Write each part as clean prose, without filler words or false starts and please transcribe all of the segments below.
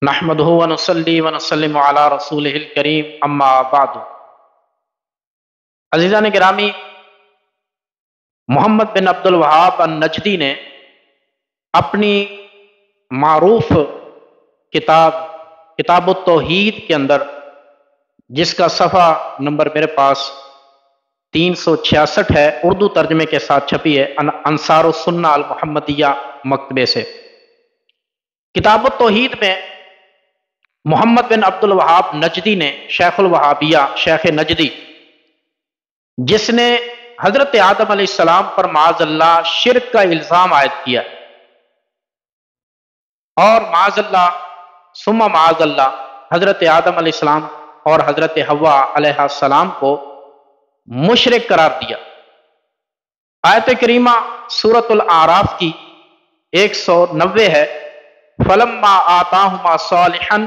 نحمدہ ونصلی ونسلم علی رسولہ الکریم اما بعد۔ عزیزان گرامی، محمد بن عبد الوہاب النجدی نے اپنی معروف کتاب التوحید کے اندر، جس کا صفحہ نمبر میرے پاس 366 ہے، اردو ترجمے کے ساتھ چھپی ہے، انصار السنہ المحمدیہ مکتبے سے۔ کتاب التوحید میں محمد بن عبد الوہاب نجدی نے، شیخ الوہابیہ، شیخ نجدی، جس نے حضرت آدم علیہ السلام پر معاذ اللہ شرک کا الزام عائد کیا، اور معاذ اللہ ثم معاذ اللہ حضرت آدم علیہ السلام اور حضرت حوا علیہ السلام کو مشرک قرار دیا۔ آیت کریمہ سورۃ الاعراف کی 190 ہے، فلما آتاہما صالحا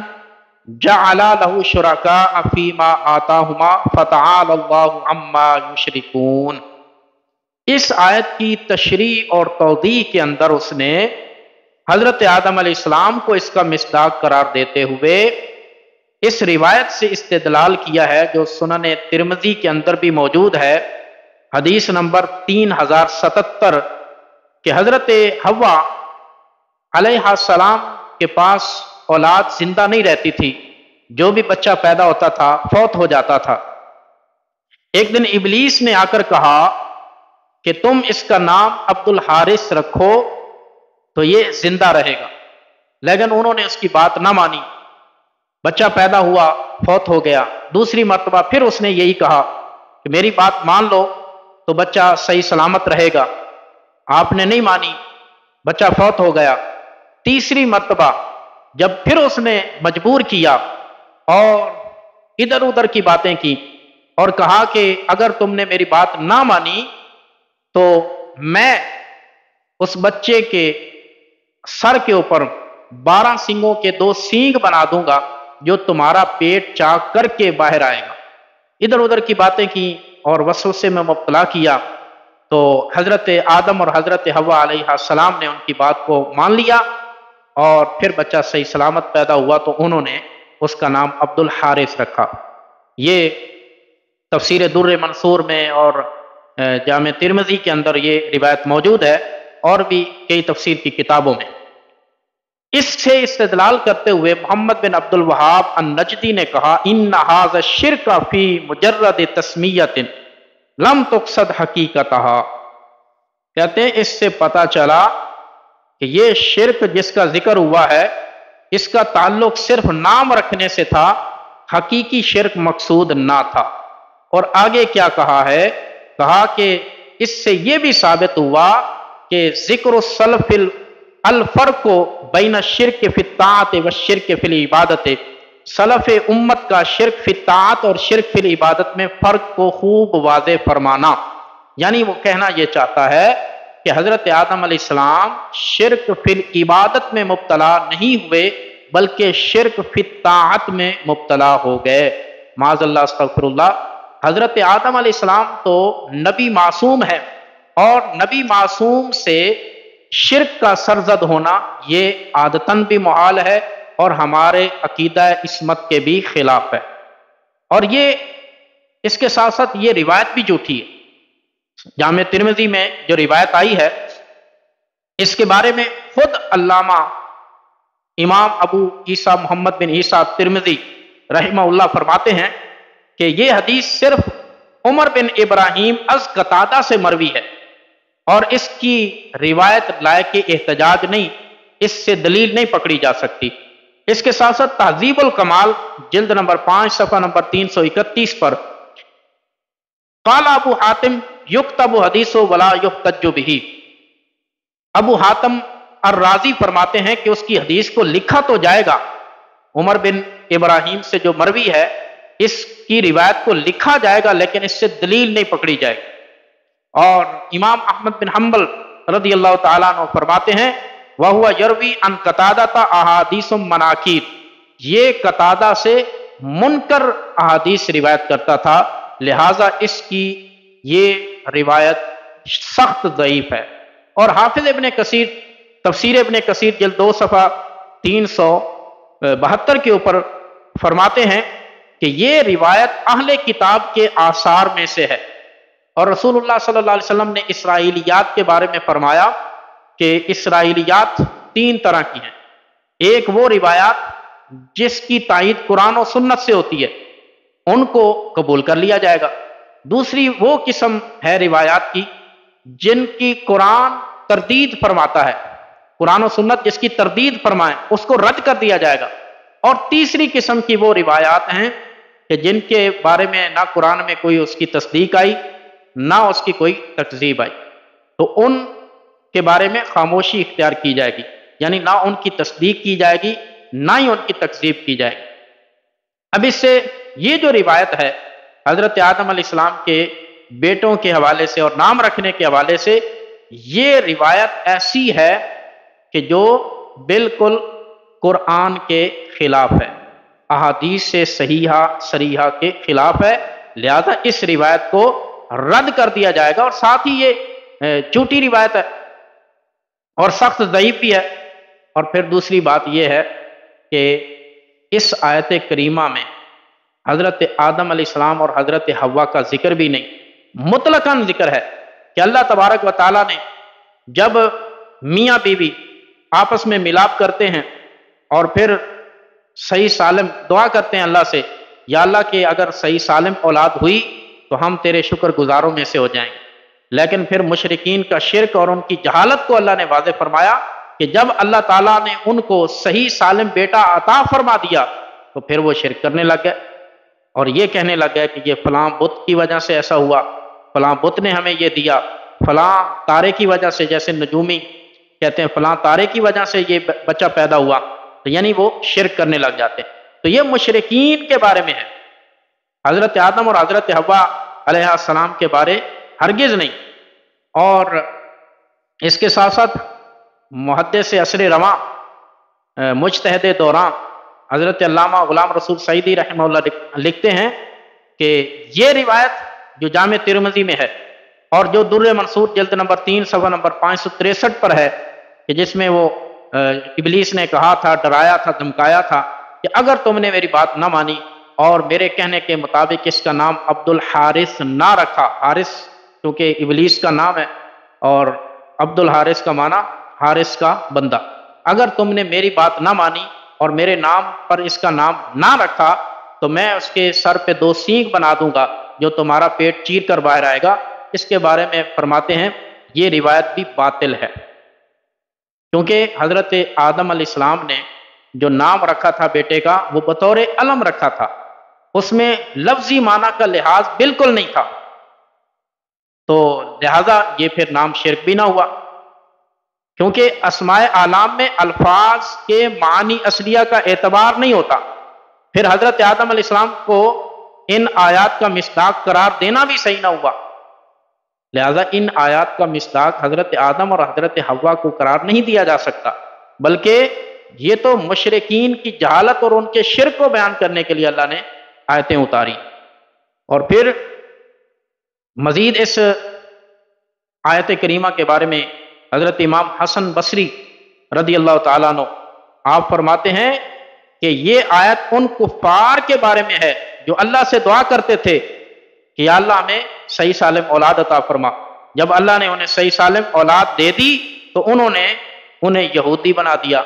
جعلا لہ شرکاء فیما آتاہما فتعالی اللہ عما یشرکون۔ اس آیت کی تشریح اور توضیح کے اندر اس نے حضرت آدم علیہ السلام کو اس کا مصداق قرار دیتے ہوئے اس روایت سے استدلال کیا ہے، جو سنن ترمذی کے اندر بھی موجود ہے، حدیث نمبر 3077، کہ حضرت حوا علیہ السلام کے پاس اولاد زندہ نہیں رہتی تھی، جو بھی بچہ پیدا ہوتا تھا فوت ہو جاتا تھا۔ ایک دن ابلیس نے آ کر کہا کہ تم اس کا نام عبد الحارث رکھو تو یہ زندہ رہے گا، لیکن انہوں نے اس کی بات نہ مانی، بچہ پیدا ہوا فوت ہو گیا۔ دوسری مرتبہ پھر اس نے یہی کہا کہ میری بات مان لو تو بچہ صحیح سلامت رہے گا، آپ نے نہیں مانی، بچہ فوت ہو گیا۔ تیسری مرتبہ جب پھر اس نے مجبور کیا اور ادھر ادھر کی باتیں کی اور کہا کہ اگر تم نے میری بات نہ مانی تو میں اس بچے کے سر کے اوپر 12 سینگوں کے 2 سینگ بنا دوں گا، جو تمہارا پیٹ چاک کر کے باہر آئے گا۔ ادھر ادھر کی باتیں کی اور وسوسے میں مبتلا کیا، تو حضرت آدم اور حضرت حوا علیہ السلام نے ان کی بات کو مان لیا، اور پھر بچہ صحیح سلامت پیدا ہوا تو انہوں نے اس کا نام عبد الحارث رکھا۔ یہ تفسیر در منصور میں اور جامع ترمذی کے اندر یہ روایت موجود ہے، اور بھی کئی تفسیر کی کتابوں میں۔ اس سے استدلال کرتے ہوئے محمد بن عبد الوہاب النجدی نے کہا، ان ھذا الشرک فی مجرد تسمیۃ لم تقصد حقیقتھا، کہتے ہیں اس سے پتہ چلا کہ یہ شرک جس کا ذکر ہوا ہے، اس کا تعلق صرف نام رکھنے سے تھا، حقیقی شرک مقصود نہ تھا۔ اور آگے کیا کہا ہے؟ کہا کہ اس سے یہ بھی ثابت ہوا کہ ذکر السلف الفرق بین الشرک فی الطاعت والشرک فی العبادت، سلف امت کا شرک فی الطاعت اور شرک فی العبادت میں فرق کو خوب واضح فرمانا، یعنی وہ کہنا یہ چاہتا ہے کہ حضرت آدم علیہ السلام شرک فی العبادت میں مبتلا نہیں ہوئے، بلکہ شرک فی الطاعت میں مبتلا ہو گئے۔ معاذ اللہ، استغفر اللہ۔ حضرت آدم علیہ السلام تو نبی معصوم ہے، اور نبی معصوم سے شرک کا سرزد ہونا یہ عادتاً بھی محال ہے، اور ہمارے عقیدہ عصمت کے بھی خلاف ہے۔ اور یہ اس کے ساتھ ساتھ یہ روایت بھی جھوٹی ہے۔ جامع ترمذی میں جو روایت آئی ہے، اس کے بارے میں خود علامہ امام ابو عیسیٰ محمد بن عیسیٰ ترمذی رحمہ اللہ فرماتے ہیں کہ یہ حدیث صرف عمر بن ابراہیم از قتادہ سے مروی ہے، اور اس کی روایت لائق احتجاج نہیں، اس سے دلیل نہیں پکڑی جا سکتی۔ اس کے ساتھ ساتھ تہذیب الکمال جلد نمبر 5 صفحہ نمبر 331 پر قال ابو حاتم یکتب حدیث ولا یحتج بہ، ابو حاتم الرازی فرماتے ہیں کہ اس کی حدیث کو لکھا تو جائے گا، عمر بن ابراہیم سے جو مروی ہے اس کی روایت کو لکھا جائے گا، لیکن اس سے دلیل نہیں پکڑی جائے گی۔ اور امام احمد بن حنبل رضی اللہ تعالیٰ عنہ فرماتے ہیں، وَهُوَ يَرْوِي عَنْ قَتَادَةَ أَحَادِيثٌ مَنَاكِيرٌ، یہ قتادہ سے منکر احادیث روایت کرتا تھا، لہٰذا اس کی یہ روایت سخت ضعیف ہے۔ اور حافظ ابن کثیر، تفسیر ابن کثیر جلد 2 صفحہ 72 کے اوپر فرماتے ہیں کہ یہ روایت اہل کتاب کے آثار میں سے ہے، اور رسول اللہ صلی اللہ علیہ وسلم نے اسرائیلیات کے بارے میں فرمایا کہ اسرائیلیات 3 طرح کی ہیں۔ ایک وہ روایات جس کی تائید قرآن و سنت سے ہوتی ہے، ان کو قبول کر لیا جائے گا۔ دوسری وہ قسم ہے روایات کی جن کی قرآن تردید فرماتا ہے، قرآن و سنت جس کی تردید فرمائے اس کو رد کر دیا جائے گا۔ اور تیسری قسم کی وہ روایات ہیں کہ جن کے بارے میں نہ قرآن میں کوئی اس کی تصدیق آئی نہ اس کی کوئی تکذیب آئی، تو ان کے بارے میں خاموشی اختیار کی جائے گی، یعنی نہ ان کی تصدیق کی جائے گی نہ ہی ان کی تکذیب کی جائے گی۔ اب اس سے یہ جو روایت ہے حضرت آدم علیہ السلام کے بیٹوں کے حوالے سے اور نام رکھنے کے حوالے سے، یہ روایت ایسی ہے کہ جو بالکل قرآن کے خلاف ہے، احادیث سے صحیحہ صریحہ کے خلاف ہے، لہذا اس روایت کو رد کر دیا جائے گا، اور ساتھ ہی یہ جھوٹی روایت ہے اور سخت ضعیف بھی ہے۔ اور پھر دوسری بات یہ ہے کہ اس آیت کریمہ میں حضرت آدم علیہ السلام اور حضرت حوا کا ذکر بھی نہیں، مطلقاً ذکر ہے کہ اللہ تبارک و تعالیٰ نے جب میاں بیوی آپس میں ملاپ کرتے ہیں اور پھر صحیح سالم دعا کرتے ہیں اللہ سے، یا اللہ کہ اگر صحیح سالم اولاد ہوئی تو ہم تیرے شکر گزاروں میں سے ہو جائیں گے، لیکن پھر مشرکین کا شرک اور ان کی جہالت کو اللہ نے واضح فرمایا کہ جب اللہ تعالیٰ نے ان کو صحیح سالم بیٹا عطا فرما دیا تو پھر وہ شرک کرنے لگ گئے، اور یہ کہنے لگ گئے کہ یہ فلاں بت کی وجہ سے ایسا ہوا، فلاں بت نے ہمیں یہ دیا، فلاں تارے کی وجہ سے، جیسے نجومی کہتے ہیں فلاں تارے کی وجہ سے یہ بچہ پیدا ہوا، تو یعنی وہ شرک کرنے لگ جاتے ہیں۔ تو یہ مشرکین کے بارے میں ہے، حضرت آدم اور حضرت حوا علیہ السلام کے بارے ہرگز نہیں۔ اور اس کے ساتھ ساتھ محدث عصر رواں مجتہد دوران حضرت علامہ غلام رسول سعیدی رحمہ اللہ لکھتے ہیں کہ یہ روایت جو جامع ترمذی میں ہے اور جو در منصور جلد نمبر 3 صفحہ نمبر 563 پر ہے، کہ جس میں وہ ابلیس نے کہا تھا، ڈرایا تھا، دھمکایا تھا کہ اگر تم نے میری بات نہ مانی اور میرے کہنے کے مطابق اس کا نام عبد الحارث نہ رکھا، حارث کیونکہ ابلیس کا نام ہے اور عبد الحارث کا معنی حارث کا بندہ، اگر تم نے میری بات نہ مانی اور میرے نام پر اس کا نام نہ رکھا تو میں اس کے سر پہ 2 سینگ بنا دوں گا جو تمہارا پیٹ چیر کر باہر آئے گا۔ اس کے بارے میں فرماتے ہیں یہ روایت بھی باطل ہے، کیونکہ حضرت آدم علیہ السلام نے جو نام رکھا تھا بیٹے کا وہ بطور علم رکھا تھا، اس میں لفظی معنی کا لحاظ بالکل نہیں تھا، تو لہذا یہ پھر نام شرک بھی نہ ہوا، کیونکہ اسماء اعلام میں الفاظ کے معنی اصلیہ کا اعتبار نہیں ہوتا۔ پھر حضرت آدم علیہ السلام کو ان آیات کا مصداق قرار دینا بھی صحیح نہ ہوا، لہذا ان آیات کا مصداق حضرت آدم اور حضرت حوا کو قرار نہیں دیا جا سکتا، بلکہ یہ تو مشرکین کی جہالت اور ان کے شرک کو بیان کرنے کے لیے اللہ نے آیتیں اتاری۔ اور پھر مزید اس آیت کریمہ کے بارے میں حضرت امام حسن بصری رضی اللہ تعالیٰ عنہ آپ فرماتے ہیں کہ یہ آیت ان کفار کے بارے میں ہے جو اللہ سے دعا کرتے تھے کہ یا اللہ ہمیں صحیح سالم اولاد عطا فرما۔ جب اللہ نے انہیں صحیح سالم اولاد دے دی تو انہوں نے انہیں یہودی بنا دیا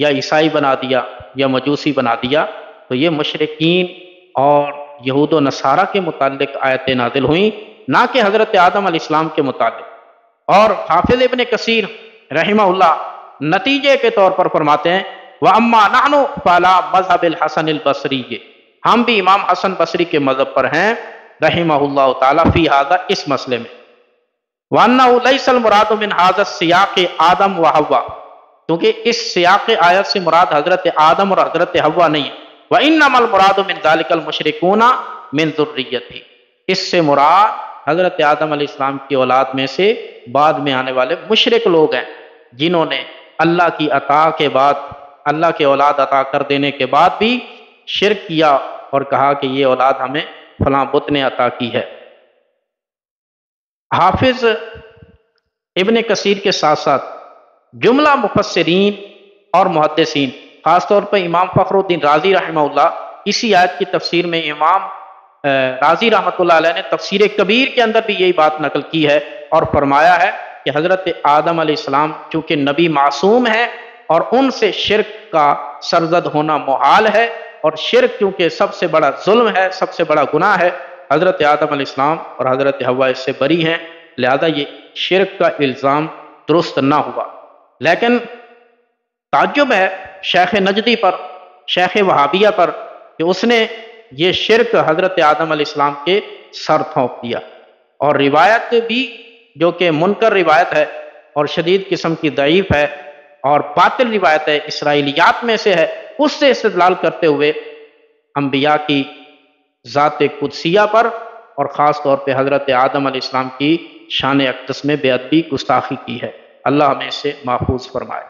یا عیسائی بنا دیا یا مجوسی بنا دیا۔ تو یہ مشرکین اور یہود و نصارہ کے متعلق آیتیں نازل ہوئیں، نہ کہ حضرت آدم علیہ السلام کے متعلق۔ اور حافظ ابن کثیر رحمہ اللہ نتیجے کے طور پر فرماتے ہیں وَأَمَّا نَحْنُ فَعَلَىٰ مَذْهَبِ الْحَسَنِ الْبَصْرِيِّ، ہم بھی امام حسن بصری کے مذہب پر ہیں رحمہ اللہ تعالیٰ فی ھذا، اس مسئلے میں۔ وَأَنَّهُ لَيْسَ الْمُرَادُ مِنْ ھَذَا السِّيَاقِ آدم وحوا، کیونکہ اس سیاق آیت سے مراد حضرت آدم اور حضرت حوا نہیں ہے۔ وَإِنَّمَا الْمُرَادُ مِنْ ذَلِكَ الْمُشْرِكُونَ مِنْ ذُرِّيَّتِهِ، اس سے مراد حضرت آدم علیہ السلام کی اولاد میں سے بعد میں آنے والے مشرک لوگ ہیں، جنہوں نے اللہ کی عطا کے بعد، اللہ کے اولاد عطا کر دینے کے بعد بھی شرک کیا اور کہا کہ یہ اولاد ہمیں فلاں بت نے عطا کی ہے۔ حافظ ابن کثیر کے ساتھ ساتھ جملہ مفسرین اور محدثین خاص طور پر امام فخر الدین رازی رحمہ اللہ اسی آیت کی تفسیر میں امام رازی رحمۃ اللہ علیہ نے تفسیر کبیر کے اندر بھی یہی بات نقل کی ہے اور فرمایا ہے کہ حضرت آدم علیہ السلام چونکہ نبی معصوم ہیں اور ان سے شرک کا سرزد ہونا محال ہے، اور شرک کیونکہ سب سے بڑا ظلم ہے، سب سے بڑا گناہ ہے، حضرت آدم علیہ السلام اور حضرت حوا اس سے بری ہیں، لہذا یہ شرک کا الزام درست نہ ہوا۔ لیکن تعجب ہے شیخ نجدی پر، شیخ وہابیہ پر، کہ اس نے یہ شرک حضرت آدم علیہ السلام کے سر تھونپ دیا، اور روایت بھی جو کہ منکر روایت ہے اور شدید قسم کی ضعیف ہے اور باطل روایت ہے، اسرائیلیات میں سے ہے، اس سے استدلال کرتے ہوئے انبیاء کی ذات قدسیہ پر اور خاص طور پہ حضرت آدم علیہ السلام کی شان اقدس میں بے ادبی گستاخی کی ہے۔ اللہ ہمیں اسے محفوظ فرمائے۔